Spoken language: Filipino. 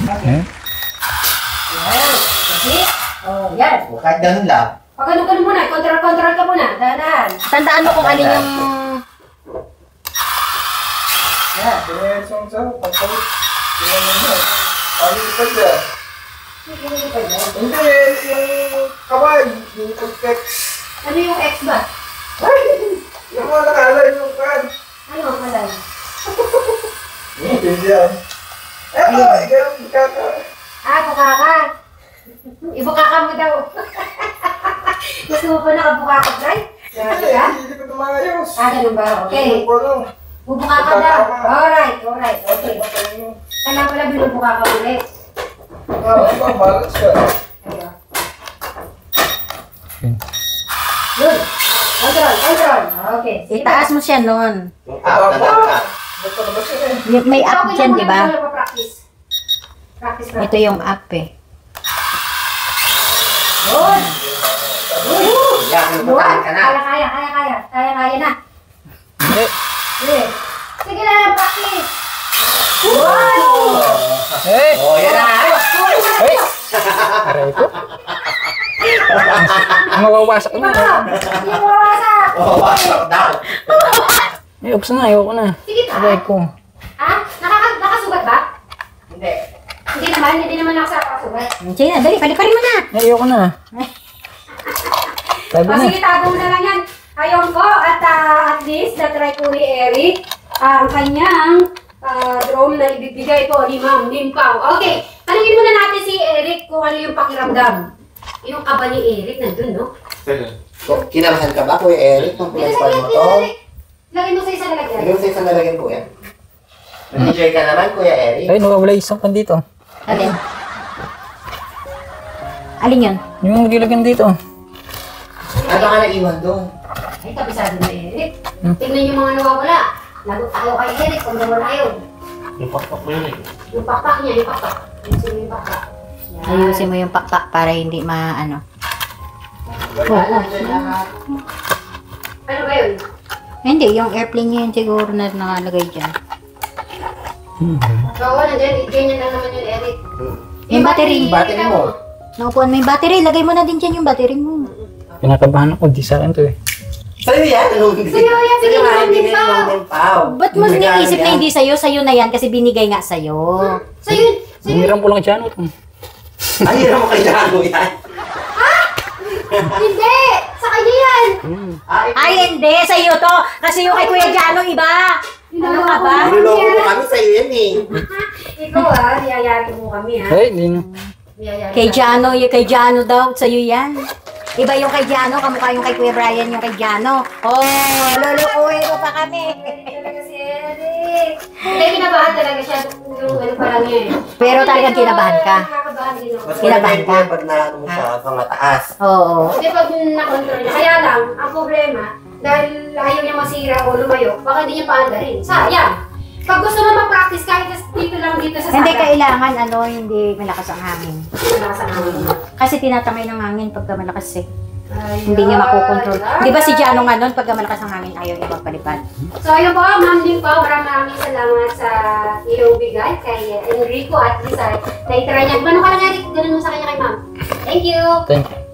Okay. Yan. Kasi, oh, yan. Kahit ganun lang. Pag ganun muna, control ka muna. Dahan-dahan. Tandaan mo kung ano yung... Yan. Diretso sa pagkawit. Tingnan mo. Ano pa dyan? Hindi, yung kamay. Yung pag-tex. Ano yung X ba? Ay! Yung mga nakalay yung kan. Ano ang malay? Hindi yan. Ay, ganun ka. Bukaka. Ibukaka mo daw. Gusto mo pa nakabukaka, Bray? Hindi ko tumayos. Ganun ba? Okay. Bubukaka daw. Alright. Okay. Kailangan pala binubukaka ulit. Balance ka. Good. Control. Okay. Itaas mo siya nun. Yung up na lang. Basta na ba siya May up dyan, di ba? Practice. Ito yung up eh. Good. Yan, lumutahan ka na. Kaya na. Hindi. Sige na, practice. Eh! Oh, yan na. Eh! Aray ko. Mawawasak na. Hindi mo mawasak. Oh, wasak daw. Eh, ups na. Ayoko na. Sige pa. Aray ko. Nakasugat ba? Hindi. Hindi naman nakasugat. Sige na, dali. Pali-pali mo na. Eh, ayoko na. Tago na. Sige, tago mo na lang yan. Ayun po, at least, na-try ko ni Eric ang kanyang drone na ibibigay po ni Ma'am Limpaw. Okay, tanungin muna natin si Eric kung ano yung pakiramdam. Yung kaba ni Eric nandun, no? Kinamahan ka ba, Kuya Eric, nung pinaspan mo to? Lagay mo sa isang lalagyan. Lagyan mo sa isang lalagyan, Kuya. Nag-enjoy ka naman, Kuya Eric. Ay, nawawala isang pan dito. Alin? Alin yun? Yung nilagyan dito. Ano ka naiwan doon? Ay, kabisado na Eric. Tingnan yung mga nawawala. Lagot tayo kay Eric kung nawala yun. Yung pakpak mo yun eh. Yung pakpak niya, yung pakpak. Yung pakpak. Yan. Ayusin mo yung pakpak para hindi maano. Ano ba yun? Hindi, yung airplane niya yun siguro na nakalagay dyan. Oo, nandiyan. Ganyan lang naman yun, Eric. Yung battery. Battery mo. Naupuan mo yung battery. Lagay mo na din dyan yung battery mo. Kinakabahan ako. Di sa akin to eh. Sa'yo yan? Anong hindi? Sa'yo yan, sige, nga, Ma'am hindi Limpaw. Ma'am Limpaw. Ba't mo niisip na hindi sa'yo? Sa'yo na yan kasi binigay nga sa'yo. Sa'yo, Bumiram ko lang dyan. Ay, hirap mo kay Dano yan. hindi! Sa kanya yan! Ay, hindi. Sa'yo to. Kasi yung kay Kuya Jano iba. Ano ka ba? Niloloko mo kami sa'yo yan eh. Ikaw niyayari mo kami Eh, hindi na. Niyayari Kay Jano daw. Sa'yo yan. Iba yung kay Jano. Kamukha yung kay Kuya Brian yung kay Jano. Oh, lulukuhin mo pa kami. talaga si Eric. Hindi, kinabahan talaga siya. Yung ano pa lang yun. Pero talagang kinabahan ka. Nakakabahan din ako. Mas Kinabahan ka? pag naano mo siya sa mataas. Oo. Hindi pag na-control niya. Kaya lang, ang problema, dahil ayaw niya masira o lumayo, baka hindi niya paandarin. Sayang. Pag gusto mo mag-practice kahit dito lang dito sa Hindi kailangan hindi malakas ang hangin. Nakasama. Kasi tinatamay ng hangin pagka malakas eh. Ay, Hindi niya makokontrol. ay, Di ba si Jano nga nun, pagka malakas ang hangin, ayaw niya magpalipad. So ayun po, Ma'am Limpaw, maraming salamat sa iyong bigay kay Enrico at Rizal. Na-try niya. Gano'n ka lang, Eric? Ganun mo sa kanya kay Ma'am. Thank you! Thank you.